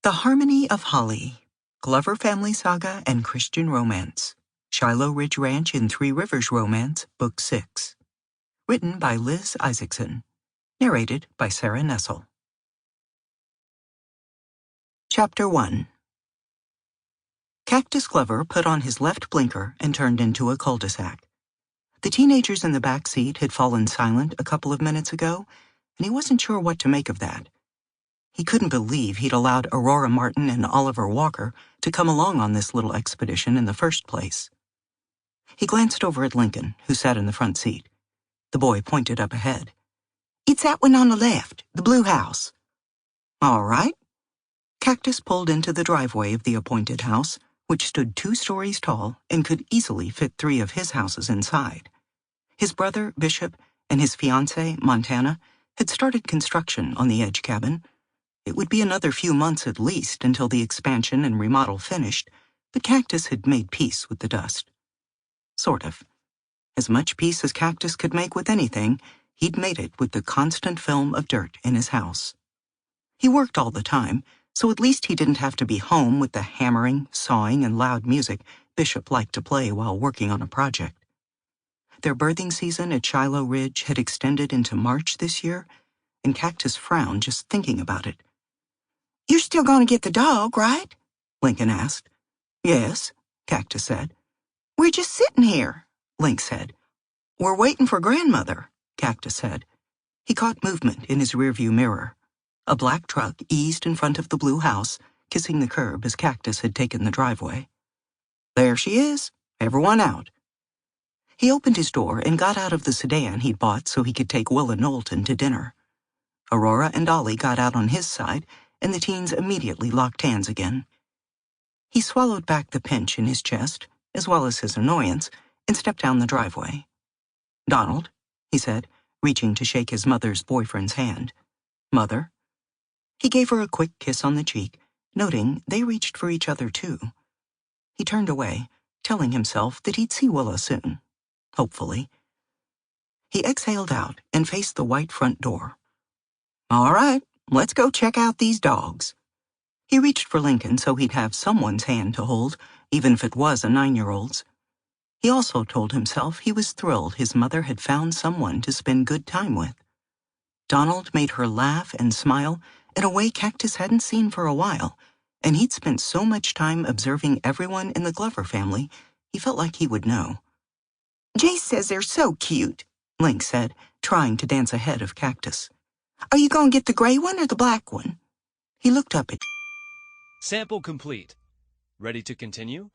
The Harmony of Holly, Glover Family Saga and Christian Romance, Shiloh Ridge Ranch in Three Rivers Romance, Book 6. Written by Liz Isaacson. Narrated by Sarah Nessel. Chapter 1. Cactus Glover put on his left blinker and turned into a cul-de-sac. The teenagers in the back seat had fallen silent a couple of minutes ago, and he wasn't sure what to make of that. He couldn't believe he'd allowed Aurora Martin and Oliver Walker to come along on this little expedition in the first place. He glanced over at Lincoln, who sat in the front seat. The boy pointed up ahead. "It's that one on the left, the blue house." "All right." Cactus pulled into the driveway of the appointed house, which stood 2 stories tall and could easily fit 3 of his houses inside. His brother, Bishop, and his fiancée, Montana, had started construction on the edge cabin. It would be another few months at least until the expansion and remodel finished, but Cactus had made peace with the dust. Sort of. As much peace as Cactus could make with anything, he'd made it with the constant film of dirt in his house. He worked all the time, so at least he didn't have to be home with the hammering, sawing, and loud music Bishop liked to play while working on a project. Their birthing season at Shiloh Ridge had extended into March this year, and Cactus frowned just thinking about it. "You're still going to get the dog, right?" Lincoln asked. "Yes," Cactus said. "We're just sitting here," Link said. "We're waiting for Grandmother," Cactus said. He caught movement in his rearview mirror. A black truck eased in front of the blue house, kissing the curb as Cactus had taken the driveway. "There she is. Everyone out." He opened his door and got out of the sedan he'd bought so he could take Willa Knowlton to dinner. Aurora and Ollie got out on his side, and the teens immediately locked hands again. He swallowed back the pinch in his chest, as well as his annoyance, and stepped down the driveway. "Donald," he said, reaching to shake his mother's boyfriend's hand. "Mother." He gave her a quick kiss on the cheek, noting they reached for each other too. He turned away, telling himself that he'd see Willa soon. Hopefully. He exhaled out and faced the white front door. "All right, let's go check out these dogs." He reached for Lincoln so he'd have someone's hand to hold, even if it was a 9-year-old's. He also told himself he was thrilled his mother had found someone to spend good time with. Donald made her laugh and smile in a way Cactus hadn't seen for a while, and he'd spent so much time observing everyone in the Glover family, he felt like he would know. "Jace says they're so cute," Link said, trying to dance ahead of Cactus. "Are you going to get the gray one or the black one?" He looked up at... Sample complete. Ready to continue?